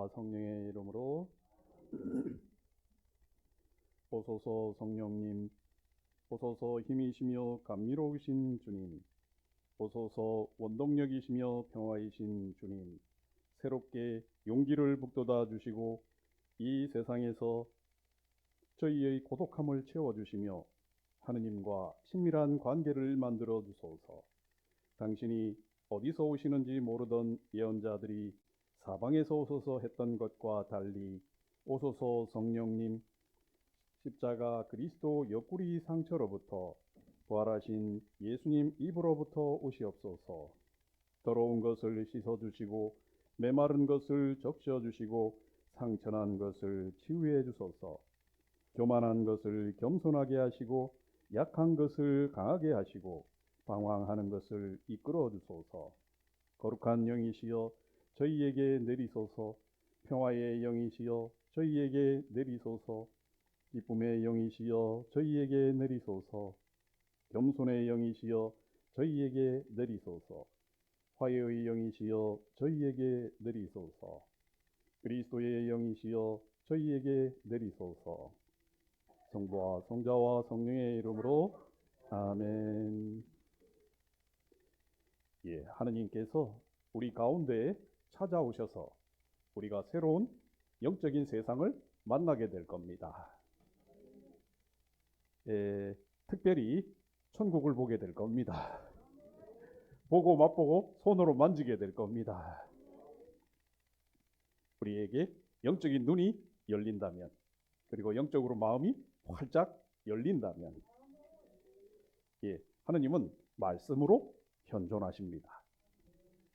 성부와 성령의 이름으로. 오소서 성령님, 오소서 힘이시며 감미로우신 주님, 오소서 원동력이시며 평화이신 주님, 새롭게 용기를 북돋아 주시고 이 세상에서 저희의 고독함을 채워주시며 하느님과 친밀한 관계를 만들어 주소서. 당신이 어디서 오시는지 모르던 예언자들이 사방에서 오소서 했던 것과 달리 오소서 성령님, 십자가 그리스도 옆구리 상처로부터 부활하신 예수님 입으로부터 오시옵소서. 더러운 것을 씻어주시고 메마른 것을 적셔주시고 상처난 것을 치유해 주소서. 교만한 것을 겸손하게 하시고 약한 것을 강하게 하시고 방황하는 것을 이끌어 주소서. 거룩한 영이시여 저희에게 내리소서. 평화의 영이시여 저희에게 내리소서. 기쁨의 영이시여 저희에게 내리소서. 겸손의 영이시여 저희에게 내리소서. 화해의 영이시여 저희에게 내리소서. 그리스도의 영이시여 저희에게 내리소서. 성부와 성자와 성령의 이름으로 아멘. 하느님께서 우리 가운데 찾아오셔서 우리가 새로운 영적인 세상을 만나게 될 겁니다. 특별히 천국을 보게 될 겁니다. 보고 맛보고 손으로 만지게 될 겁니다. 우리에게 영적인 눈이 열린다면, 그리고 영적으로 마음이 활짝 열린다면, 하느님은 말씀으로 현존하십니다.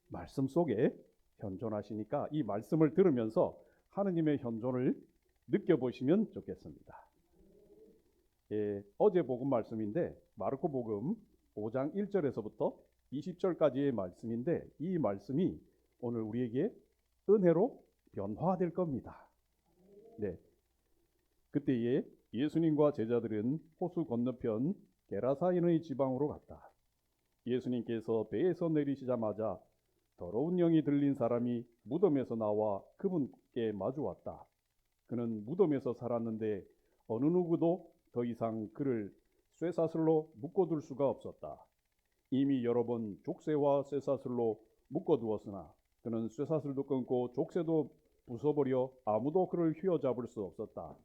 말씀 속에 현존하시니까 이 말씀을 들으면서 하느님의 현존을 느껴보시면 좋겠습니다. 어제 복음 말씀인데 마르코 복음 5장 1절에서부터 20절까지의 말씀인데, 이 말씀이 오늘 우리에게 은혜로 변화될 겁니다. 그때에 예수님과 제자들은 호수 건너편 게라사인의 지방으로 갔다. 예수님께서 배에서 내리시자마자 더러운 영이 들린 사람이 무덤에서 나와 그분께 마주 왔다. 그는 무덤에서 살았는데 어느 누구도 더 이상 그를 쇠사슬로 묶어둘 수가 없었다. 이미 여러 번 족쇄와 쇠사슬로 묶어두었으나 그는 쇠사슬도 끊고 족쇄도 부숴버려 아무도 그를 휘어잡을 수 없었다.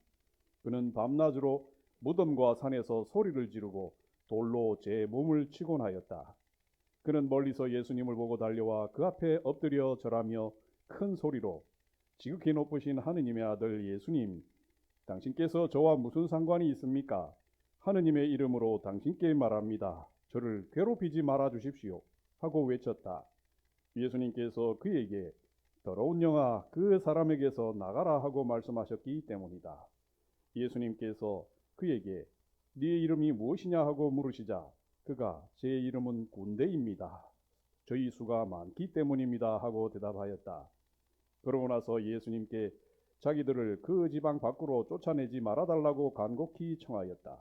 그는 밤낮으로 무덤과 산에서 소리를 지르고 돌로 제 몸을 치곤 하였다. 그는 멀리서 예수님을 보고 달려와 그 앞에 엎드려 절하며 큰 소리로, 지극히 높으신 하느님의 아들 예수님, 당신께서 저와 무슨 상관이 있습니까? 하느님의 이름으로 당신께 말합니다. 저를 괴롭히지 말아 주십시오. 하고 외쳤다. 예수님께서 그에게 더러운 영아, 그 사람에게서 나가라 하고 말씀하셨기 때문이다. 예수님께서 그에게 네 이름이 무엇이냐 하고 물으시자 그가 제 이름은 군대입니다. 저희 수가 많기 때문입니다. 하고 대답하였다. 그러고 나서 예수님께 자기들을 그 지방 밖으로 쫓아내지 말아달라고 간곡히 청하였다.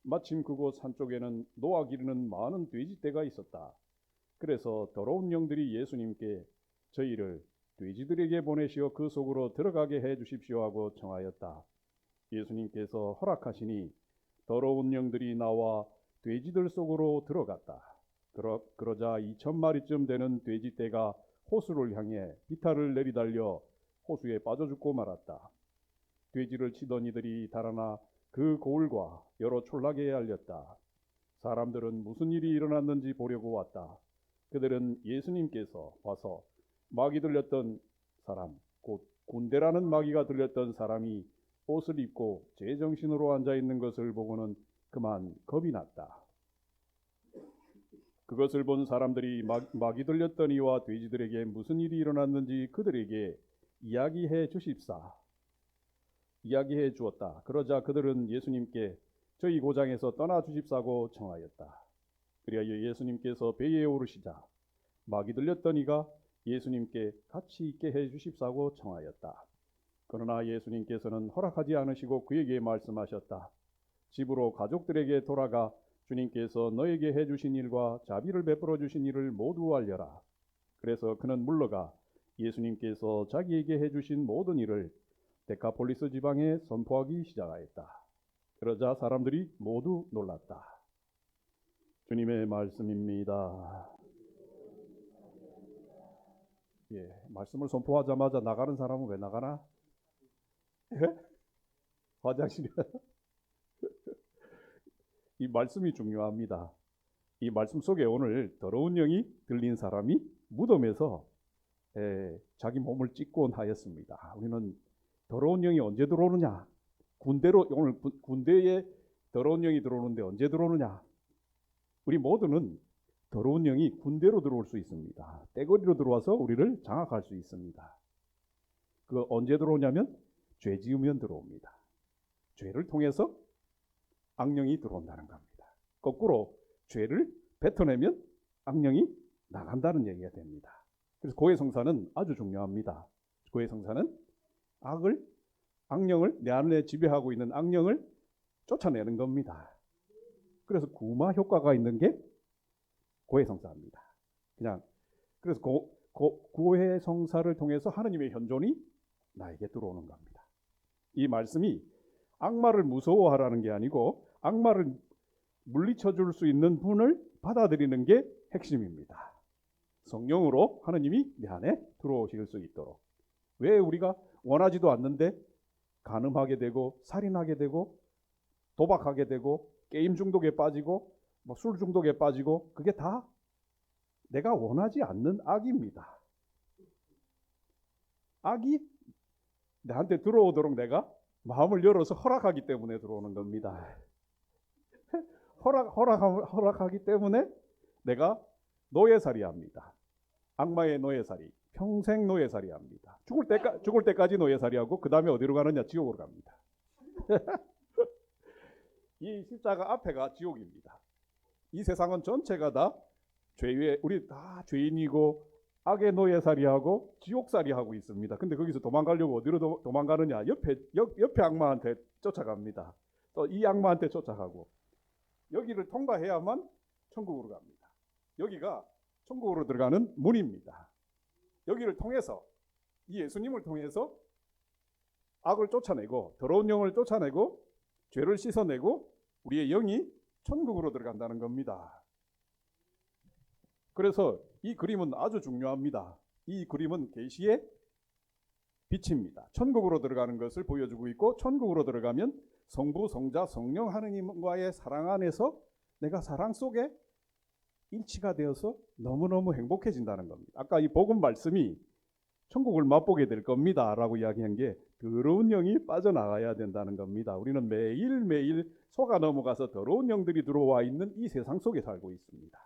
마침 그곳 산쪽에는 노아 기르는 많은 돼지떼가 있었다. 그래서 더러운 영들이 예수님께 저희를 돼지들에게 보내시어 그 속으로 들어가게 해 주십시오 하고 청하였다. 예수님께서 허락하시니 더러운 영들이 나와 돼지들 속으로 들어갔다. 그러자 2,000마리쯤 되는 돼지떼가 호수를 향해 비탈을 내리달려 호수에 빠져 죽고 말았다. 돼지를 치던 이들이 달아나 그 고을과 여러 촌락에 알렸다. 사람들은 무슨 일이 일어났는지 보려고 왔다. 그들은 예수님께서 와서 마귀 들렸던 사람, 곧 군대라는 마귀가 들렸던 사람이 옷을 입고 제정신으로 앉아있는 것을 보고는 그만 겁이 났다. 그것을 본 사람들이 마귀 들렸던 이와 돼지들에게 무슨 일이 일어났는지 그들에게 이야기해 주었다. 그러자 그들은 예수님께 저희 고장에서 떠나 주십사고 청하였다. 그리하여 예수님께서 배에 오르시자 마귀 들렸던 이가 예수님께 같이 있게 해 주십사고 청하였다. 그러나 예수님께서는 허락하지 않으시고 그에게 말씀하셨다. 집으로 가족들에게 돌아가 주님께서 너에게 해주신 일과 자비를 베풀어 주신 일을 모두 알려라. 그래서 그는 물러가 예수님께서 자기에게 해주신 모든 일을 데카폴리스 지방에 선포하기 시작하였다. 그러자 사람들이 모두 놀랐다. 주님의 말씀입니다. 예, 말씀을 선포하자마자 나가는 사람은 왜 나가나? 예? 화장실에. 이 말씀이 중요합니다. 이 말씀 속에 오늘 더러운 영이 들린 사람이 무덤에서 자기 몸을 찢곤 하였습니다. 우리는 더러운 영이 언제 들어오느냐? 오늘 군대에 더러운 영이 들어오는데 언제 들어오느냐? 우리 모두는 더러운 영이 군대로 들어올 수 있습니다. 떼거리로 들어와서 우리를 장악할 수 있습니다. 그 언제 들어오냐면 죄 지으면 들어옵니다. 죄를 통해서 악령이 들어온다는 겁니다. 거꾸로 죄를 뱉어내면 악령이 나간다는 얘기가 됩니다. 그래서 고해성사는 아주 중요합니다. 고해성사는 악령을 내 안에 지배하고 있는 악령을 쫓아내는 겁니다. 그래서 구마 효과가 있는 게 고해성사입니다. 그래서 고해성사를 통해서 하느님의 현존이 나에게 들어오는 겁니다. 이 말씀이 악마를 무서워하라는 게 아니고 악마를 물리쳐 줄 수 있는 분을 받아들이는 게 핵심입니다. 성령으로 하느님이 내 안에 들어오실 수 있도록. 왜 우리가 원하지도 않는데 간음하게 되고 살인하게 되고 도박하게 되고 게임 중독에 빠지고 술 중독에 빠지고 그게 다 내가 원하지 않는 악입니다. 악이 나한테 들어오도록 내가 마음을 열어서 허락하기 때문에 들어오는 겁니다. 허락하기 때문에 내가 노예살이 합니다. 악마의 노예살이, 평생 노예살이 합니다. 죽을 때까지 노예살이 하고 그 다음에 어디로 가느냐? 지옥으로 갑니다. 이 십자가 앞에가 지옥입니다. 이 세상은 전체가 다 죄의, 우리 다 죄인이고 악의 노예살이하고 지옥살이하고 있습니다. 근데 거기서 도망가려고 어디로 도망가느냐? 옆에 악마한테 쫓아갑니다. 또 이 악마한테 쫓아가고 여기를 통과해야만 천국으로 갑니다. 여기가 천국으로 들어가는 문입니다. 여기를 통해서 이 예수님을 통해서 악을 쫓아내고 더러운 영을 쫓아내고 죄를 씻어내고 우리의 영이 천국으로 들어간다는 겁니다. 그래서 이 그림은 아주 중요합니다. 이 그림은 계시의 빛입니다. 천국으로 들어가는 것을 보여주고 있고 천국으로 들어가면 성부, 성자, 성령 하느님과의 사랑 안에서 내가 사랑 속에 일치가 되어서 너무너무 행복해진다는 겁니다. 아까 이 복음 말씀이 천국을 맛보게 될 겁니다 라고 이야기한 게 더러운 영이 빠져나가야 된다는 겁니다. 우리는 매일매일 속아 넘어가서 더러운 영들이 들어와 있는 이 세상 속에 살고 있습니다.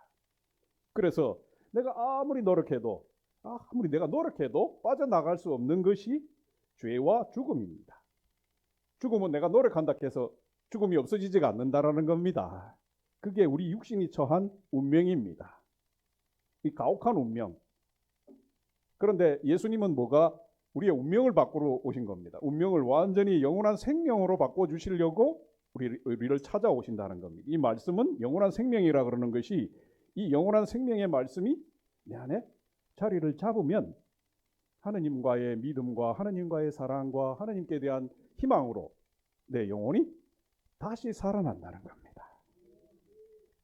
그래서 내가 아무리 내가 노력해도 빠져나갈 수 없는 것이 죄와 죽음입니다. 죽음은 내가 노력한다 해서 죽음이 없어지지가 않는다라는 겁니다. 그게 우리 육신이 처한 운명입니다. 이 가혹한 운명. 그런데 예수님은 우리의 운명을 바꾸러 오신 겁니다. 운명을 완전히 영원한 생명으로 바꿔주시려고 우리를 찾아오신다는 겁니다. 이 말씀은 영원한 생명이라 그러는 것이 이 영원한 생명의 말씀이 내 안에 자리를 잡으면 하느님과의 믿음과 하느님과의 사랑과 하느님께 대한 희망으로 내 영혼이 다시 살아난다는 겁니다.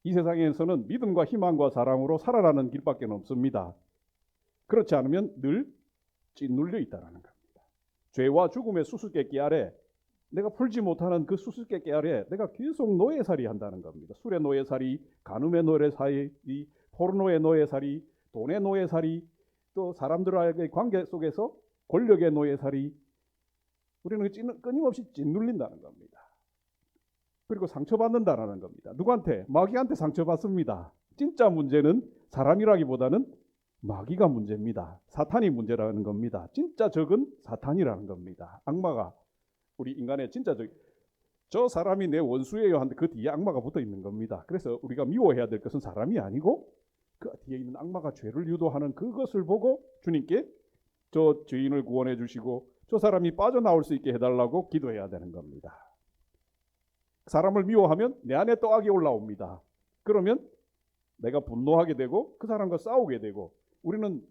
이 세상에서는 믿음과 희망과 사랑으로 살아가는 길밖에 없습니다. 그렇지 않으면 늘 짓눌려 있다는 겁니다. 죄와 죽음의 수수께끼 아래 내가 풀지 못하는 그 수수께끼 아래 내가 계속 노예살이 한다는 겁니다. 술의 노예살이, 간음의 노예살이, 포르노의 노예살이, 돈의 노예살이, 또 사람들과의 관계 속에서 권력의 노예살이 우리는 끊임없이 짓눌린다는 겁니다. 그리고 상처받는다는 겁니다. 누구한테? 마귀한테 상처받습니다. 진짜 문제는 사람이라기보다는 마귀가 문제입니다. 사탄이 문제라는 겁니다. 진짜 적은 사탄이라는 겁니다. 악마가 우리 인간의 진짜 저 사람이 내 원수예요 하는데 그 뒤에 악마가 붙어 있는 겁니다. 그래서 우리가 미워해야 될 것은 사람이 아니고 그 뒤에 있는 악마가 죄를 유도하는 그것을 보고 주님께 저 죄인을 구원해 주시고 저 사람이 빠져나올 수 있게 해달라고 기도해야 되는 겁니다. 사람을 미워하면 내 안에 또 악이 올라옵니다. 그러면 내가 분노하게 되고 그 사람과 싸우게 되고 우리는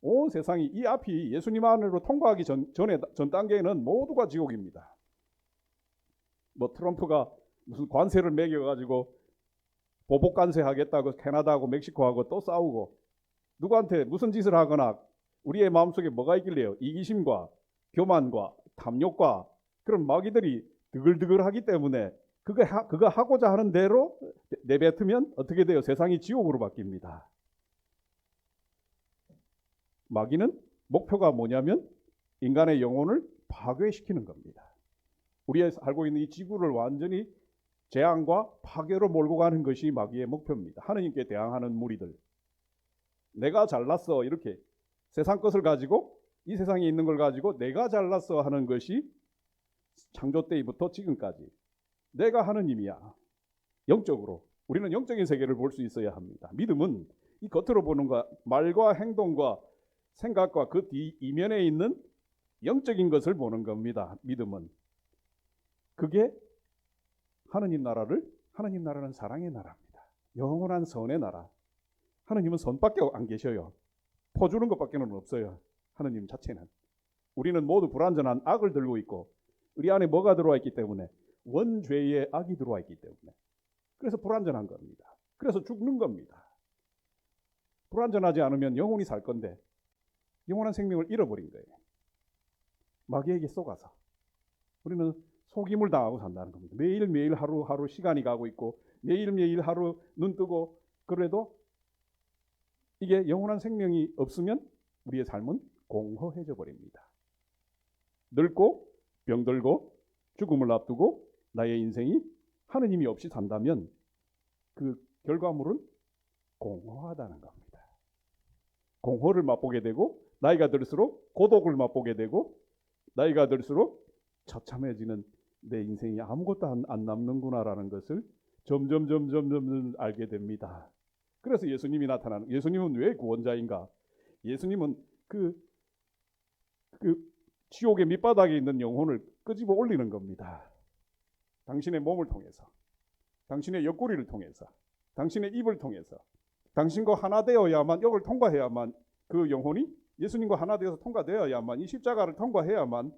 온 세상이 이 앞이 예수님 안으로 통과하기 전 단계에는 모두가 지옥입니다. 뭐 트럼프가 무슨 관세를 매겨가지고 보복 관세하겠다고 캐나다하고 멕시코하고 또 싸우고, 누구한테 무슨 짓을 하거나 우리의 마음속에 뭐가 있길래요? 이기심과 교만과 탐욕과 그런 마귀들이 드글드글하기 때문에 그거 하고자 하는 대로 내뱉으면 어떻게 돼요? 세상이 지옥으로 바뀝니다. 마귀는 목표가 뭐냐면 인간의 영혼을 파괴시키는 겁니다. 우리가 살고 있는 이 지구를 완전히 재앙과 파괴로 몰고 가는 것이 마귀의 목표입니다. 하느님께 대항하는 무리들, 내가 잘났어 이렇게 세상 것을 가지고, 이 세상에 있는 걸 가지고 내가 잘났어 하는 것이 창조 때부터 지금까지 내가 하느님이야. 영적으로 우리는 영적인 세계를 볼 수 있어야 합니다. 믿음은 이 겉으로 보는 것, 말과 행동과 생각과 그 뒤 이면에 있는 영적인 것을 보는 겁니다. 믿음은 그게 하느님 나라는 사랑의 나라입니다. 영원한 선의 나라. 하느님은 선밖에 안 계셔요. 퍼주는 것밖에는 없어요. 하느님 자체는. 우리는 모두 불완전한 악을 들고 있고, 우리 안에 뭐가 들어와 있기 때문에? 원죄의 악이 들어와 있기 때문에. 그래서 불완전한 겁니다. 그래서 죽는 겁니다. 불완전하지 않으면 영혼이 살 건데 영원한 생명을 잃어버린 거예요. 마귀에게 속아서. 우리는 속임을 당하고 산다는 겁니다. 매일매일 하루하루 시간이 가고 있고, 매일매일 하루 눈 뜨고, 그래도 이게 영원한 생명이 없으면 우리의 삶은 공허해져 버립니다. 늙고 병들고 죽음을 앞두고 나의 인생이 하느님이 없이 산다면 그 결과물은 공허하다는 겁니다. 공허를 맛보게 되고, 나이가 들수록 고독을 맛보게 되고, 나이가 들수록 처참해지는 내 인생이 아무것도 안 남는구나라는 것을 점점 알게 됩니다. 그래서 예수님이 나타나는, 예수님은 왜 구원자인가? 예수님은 그 지옥의 밑바닥에 있는 영혼을 끄집어 올리는 겁니다. 당신의 몸을 통해서, 당신의 옆구리를 통해서, 당신의 입을 통해서, 당신과 하나 되어야만, 이걸 통과해야만, 그 영혼이 예수님과 하나 되어서 통과되어야만, 이 십자가를 통과해야만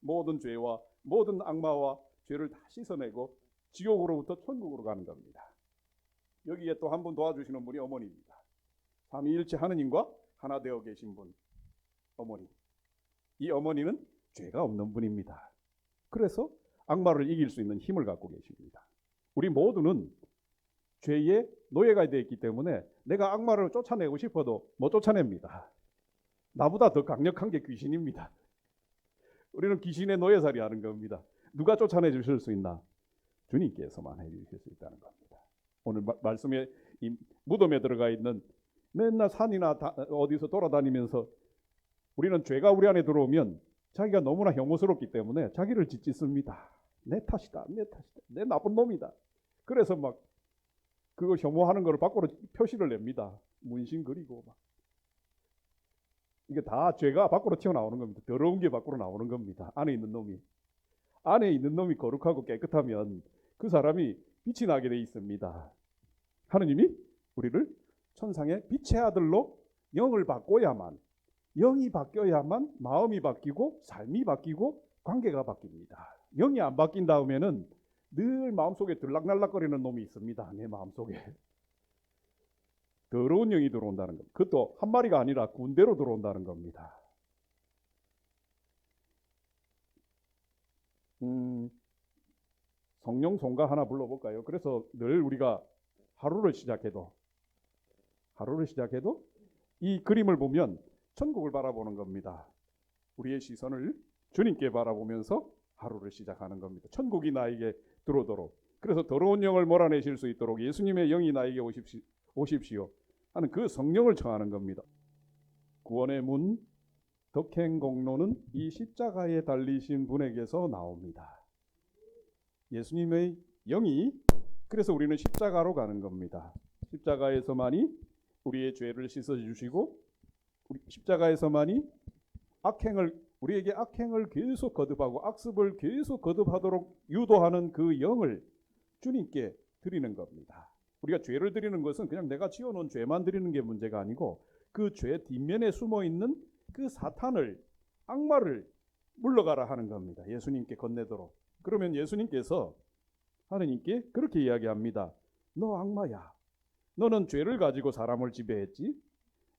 모든 죄와 모든 악마와 죄를 다 씻어내고 지옥으로부터 천국으로 가는 겁니다. 여기에 또 한 분 도와주시는 분이 어머니입니다. 삼위일체 하느님과 하나 되어 계신 분, 어머니. 이 어머니는 죄가 없는 분입니다. 그래서 악마를 이길 수 있는 힘을 갖고 계십니다. 우리 모두는 죄의 노예가 되어 있기 때문에 내가 악마를 쫓아내고 싶어도 못 쫓아냅니다. 나보다 더 강력한 게 귀신입니다. 우리는 귀신의 노예살이 하는 겁니다. 누가 쫓아내 주실 수 있나? 주님께서만 해주실 수 있다는 겁니다. 오늘 말씀에 이 무덤에 들어가 있는, 맨날 산이나 어디서 돌아다니면서 우리는 죄가 우리 안에 들어오면 자기가 너무나 혐오스럽기 때문에 자기를 짓짓습니다. 내 탓이다, 내 나쁜 놈이다. 그래서 막 그걸 혐오하는 걸 밖으로 표시를 냅니다. 문신 그리고 막. 이게 다 죄가 밖으로 튀어나오는 겁니다. 더러운 게 밖으로 나오는 겁니다. 안에 있는 놈이 거룩하고 깨끗하면 그 사람이 빛이 나게 돼 있습니다. 하느님이 우리를 천상의 빛의 아들로 영을 바꿔야만, 영이 바뀌어야만 마음이 바뀌고 삶이 바뀌고 관계가 바뀝니다. 영이 안 바뀐 다음에는 늘 마음속에 들락날락거리는 놈이 있습니다. 내 마음속에. 더러운 영이 들어온다는 겁니다. 그것도 한 마리가 아니라 군대로 들어온다는 겁니다. 성령 송가 하나 불러볼까요? 그래서 늘 우리가 하루를 시작해도 이 그림을 보면 천국을 바라보는 겁니다. 우리의 시선을 주님께 바라보면서 하루를 시작하는 겁니다. 천국이 나에게 들어오도록, 그래서 더러운 영을 몰아내실 수 있도록 예수님의 영이 나에게 오십시오 하는 그 성령을 청하는 겁니다. 구원의 문, 덕행 공로는 이 십자가에 달리신 분에게서 나옵니다. 예수님의 영이, 그래서 우리는 십자가로 가는 겁니다. 십자가에서만이 우리의 죄를 씻어주시고, 십자가에서만이 우리에게 악행을 계속 거듭하고 악습을 계속 거듭하도록 유도하는 그 영을 주님께 드리는 겁니다. 우리가 죄를 드리는 것은 그냥 내가 지어놓은 죄만 드리는 게 문제가 아니고 그 죄 뒷면에 숨어 있는 그 사탄을, 악마를 물러가라 하는 겁니다. 예수님께 건네도록. 그러면 예수님께서 하느님께 그렇게 이야기합니다. 너 악마야. 너는 죄를 가지고 사람을 지배했지.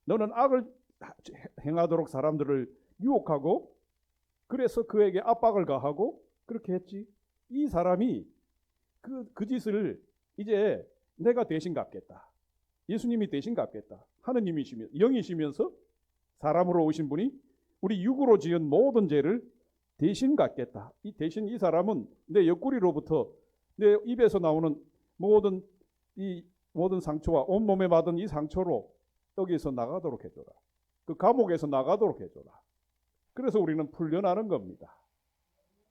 너는 악을 행하도록 사람들을 유혹하고 그래서 그에게 압박을 가하고 그렇게 했지. 이 사람이 그 짓을 이제 내가 대신 갚겠다. 예수님이 대신 갚겠다. 하느님이시면 영이시면서 사람으로 오신 분이 우리 육으로 지은 모든 죄를 대신 갚겠다. 이 대신 이 사람은 내 옆구리로부터 내 입에서 나오는 모든 상처와 온몸에 받은 이 상처로 여기서 나가도록 해줘라. 그 감옥에서 나가도록 해줘라. 그래서 우리는 풀려나는 겁니다.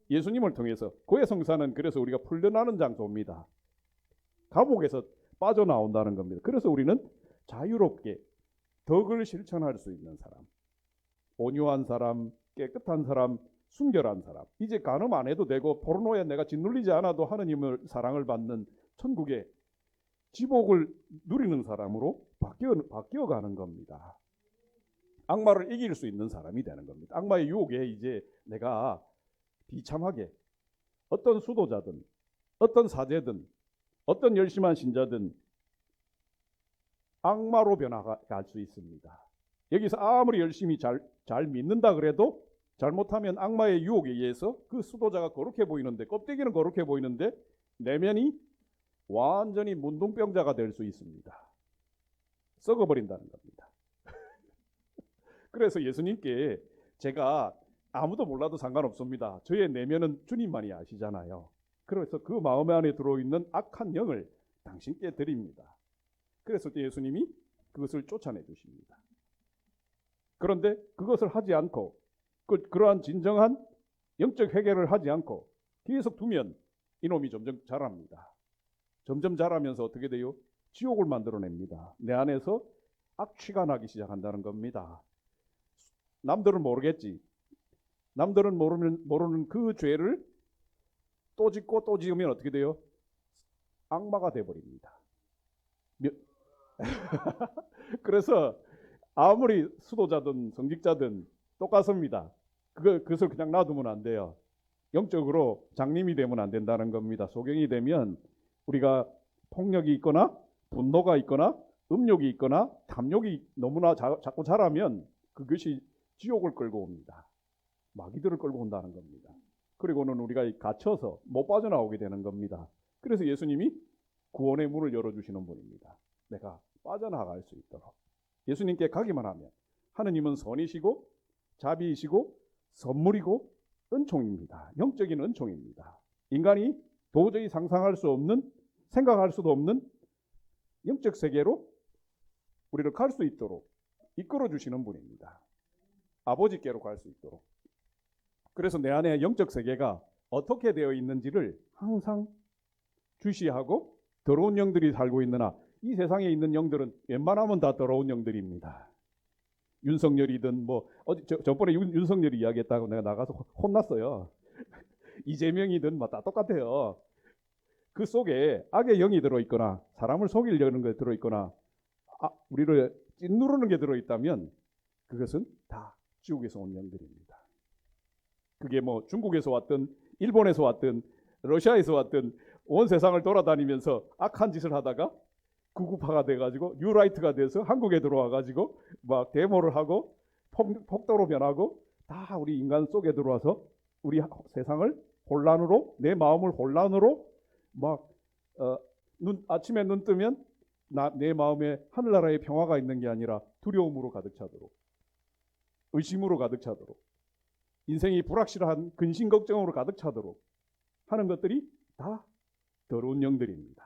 예수님을 통해서 고해성사는 그래서 우리가 풀려나는 장소입니다. 감옥에서 빠져나온다는 겁니다. 그래서 우리는 자유롭게 덕을 실천할 수 있는 사람, 온유한 사람, 깨끗한 사람, 순결한 사람, 이제 간음 안 해도 되고 포르노에 내가 짓눌리지 않아도 하느님을 사랑을 받는 천국의 지복을 누리는 사람으로 바뀌어가는 겁니다. 악마를 이길 수 있는 사람이 되는 겁니다. 악마의 유혹에 이제 내가 비참하게 어떤 수도자든 어떤 사제든 어떤 열심한 신자든 악마로 변화할 수 있습니다. 여기서 아무리 열심히 잘 믿는다 그래도 잘못하면 악마의 유혹에 의해서 그 수도자가 거룩해 보이는데, 껍데기는 거룩해 보이는데 내면이 완전히 문둥병자가 될 수 있습니다. 썩어버린다는 겁니다. 그래서 예수님께 제가 아무도 몰라도 상관없습니다. 저의 내면은 주님만이 아시잖아요. 그래서 그 마음 안에 들어있는 악한 영을 당신께 드립니다. 그래서 예수님이 그것을 쫓아내 주십니다. 그런데 그것을 하지 않고 그러한 진정한 영적 회개를 하지 않고 계속 두면 이놈이 점점 자랍니다. 점점 자라면서 어떻게 돼요? 지옥을 만들어냅니다. 내 안에서 악취가 나기 시작한다는 겁니다. 남들은 모르겠지. 남들은 모르는 그 죄를 또 짓고 또 지으면 어떻게 돼요? 악마가 돼버립니다. 그래서 아무리 수도자든 성직자든 똑같습니다. 그것을 그냥 놔두면 안 돼요. 영적으로 장님이 되면 안 된다는 겁니다. 소경이 되면 우리가 폭력이 있거나 분노가 있거나 음욕이 있거나 탐욕이 너무나 자꾸 자라면 그것이 지옥을 끌고 옵니다. 마귀들을 끌고 온다는 겁니다. 그리고는 우리가 갇혀서 못 빠져나오게 되는 겁니다. 그래서 예수님이 구원의 문을 열어주시는 분입니다. 내가 빠져나갈 수 있도록. 예수님께 가기만 하면 하느님은 선이시고 자비이시고 선물이고 은총입니다. 영적인 은총입니다. 인간이 도저히 상상할 수 없는, 생각할 수도 없는 영적 세계로 우리를 갈 수 있도록 이끌어 주시는 분입니다. 아버지께로 갈 수 있도록. 그래서 내 안에 영적 세계가 어떻게 되어 있는지를 항상 주시하고, 더러운 영들이 살고 있느나 이 세상에 있는 영들은 웬만하면 다 더러운 영들입니다. 윤석열이든 저번에 윤석열이 이야기했다고 내가 나가서 혼났어요. 이재명이든 다 똑같아요. 그 속에 악의 영이 들어있거나 사람을 속이려는 게 들어있거나 우리를 찐누르는 게 들어있다면 그것은 다 지옥에서 온 영들입니다. 그게 중국에서 왔든 일본에서 왔든 러시아에서 왔든 온 세상을 돌아다니면서 악한 짓을 하다가 구구파가 돼가지고 뉴라이트가 돼서 한국에 들어와가지고 막 데모를 하고 폭도로 변하고 다 우리 인간 속에 들어와서 우리 세상을 혼란으로, 내 마음을 혼란으로 아침에 눈 뜨면 내 마음에 하늘나라의 평화가 있는 게 아니라 두려움으로 가득 차도록, 의심으로 가득 차도록, 인생이 불확실한 근심 걱정으로 가득 차도록 하는 것들이 다 더러운 영들입니다.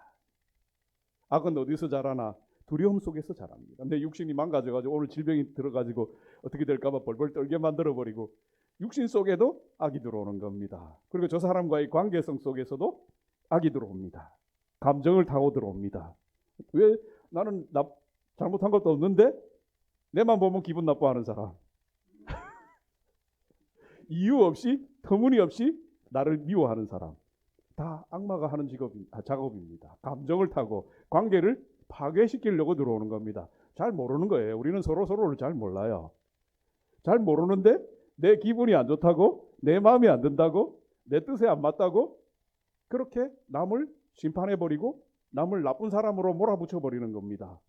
악은 어디서 자라나? 두려움 속에서 자랍니다. 내 육신이 망가져가지고 오늘 질병이 들어가지고 어떻게 될까봐 벌벌 떨게 만들어버리고 육신 속에도 악이 들어오는 겁니다. 그리고 저 사람과의 관계성 속에서도 악이 들어옵니다. 감정을 타고 들어옵니다. 왜? 나는 잘못한 것도 없는데 내만 보면 기분 나빠하는 사람. 이유 없이 터무니없이 나를 미워하는 사람. 다 악마가 하는 작업입니다. 감정을 타고 관계를 파괴시키려고 들어오는 겁니다. 잘 모르는 거예요. 우리는 서로를 잘 몰라요. 잘 모르는데 내 기분이 안 좋다고, 내 마음이 안 든다고, 내 뜻에 안 맞다고 그렇게 남을 심판해버리고 남을 나쁜 사람으로 몰아붙여버리는 겁니다.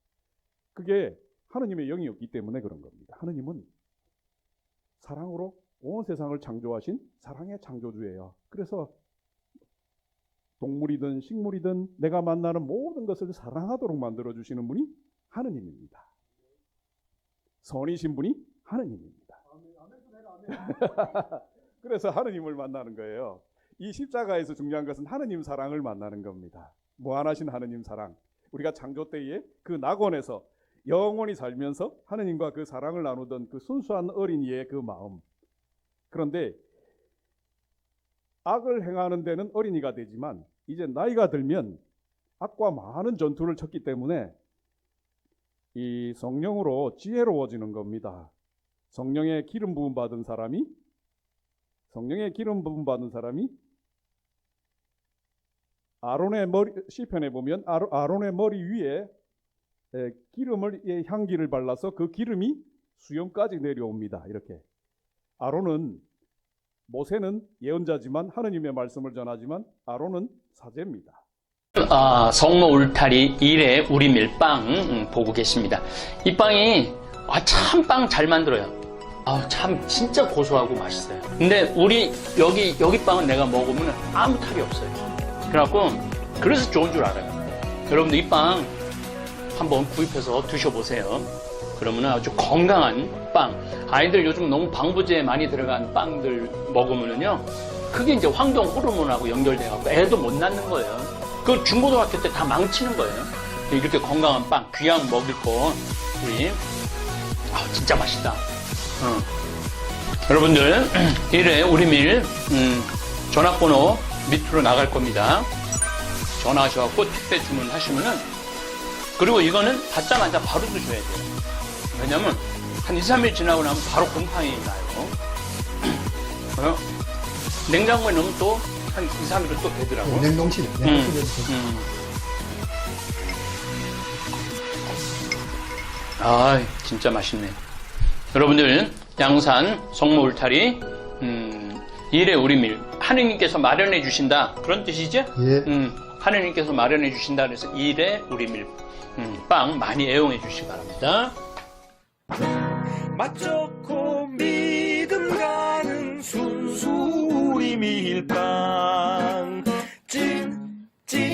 그게 하느님의 영이 없기 때문에 그런 겁니다. 하느님은 사랑으로 온 세상을 창조하신 사랑의 창조주예요. 그래서 동물이든 식물이든 내가 만나는 모든 것을 사랑하도록 만들어주시는 분이 하느님입니다. 선이신 분이 하느님입니다. 그래서 하느님을 만나는 거예요. 이 십자가에서 중요한 것은 하느님 사랑을 만나는 겁니다. 무한하신 하느님 사랑. 우리가 창조 때에 그 낙원에서 영원히 살면서 하느님과 그 사랑을 나누던 그 순수한 어린이의 그 마음. 그런데 악을 행하는 데는 어린이가 되지만 이제 나이가 들면 악과 많은 전투를 쳤기 때문에 이 성령으로 지혜로워지는 겁니다. 성령의 기름 부음 받은 사람이 아론의 머리, 시편에 보면 아론의 머리 위에 기름을 향기를 발라서 그 기름이 수염까지 내려옵니다. 이렇게 모세는 예언자지만 하느님의 말씀을 전하지만 아론은 사제입니다. 성모 울타리 1회 우리 밀빵 보고 계십니다. 이 빵이 참 빵 잘 만들어요. 참 진짜 고소하고 맛있어요. 근데 우리 여기 빵은 내가 먹으면 아무 탈이 없어요. 그래서 좋은 줄 알아요. 여러분들 이 빵 한번 구입해서 드셔보세요. 그러면 아주 건강한 빵. 아이들 요즘 너무 방부제 많이 들어간 빵들 먹으면요, 그게 이제 환경 호르몬하고 연결돼갖고 애도 못 낳는 거예요. 그 중고등학교 때 다 망치는 거예요. 이렇게 건강한 빵, 귀양 먹을 거, 우리 진짜 맛있다. 여러분들 1회 우리밀 전화번호 밑으로 나갈 겁니다. 전화하셔갖고 택배 주문하시면은, 그리고 이거는 받자마자 바로 드셔야 돼요. 왜냐면 한 2, 3일 지나고 나면 바로 곰팡이 나요. 냉장고에 넣으면 또 한 2, 3일은 또 되더라고. 냉동실에. 진짜 맛있네. 여러분들 양산 성모 울타리 1회 우리밀 하느님께서 마련해 주신다, 그런 뜻이죠? 예. 하느님께서 마련해 주신다 그래서 1회 우리밀 빵 많이 애용해 주시기 바랍니다. 맛 좋고 믿음 가는 순수 우리 밀빵 찐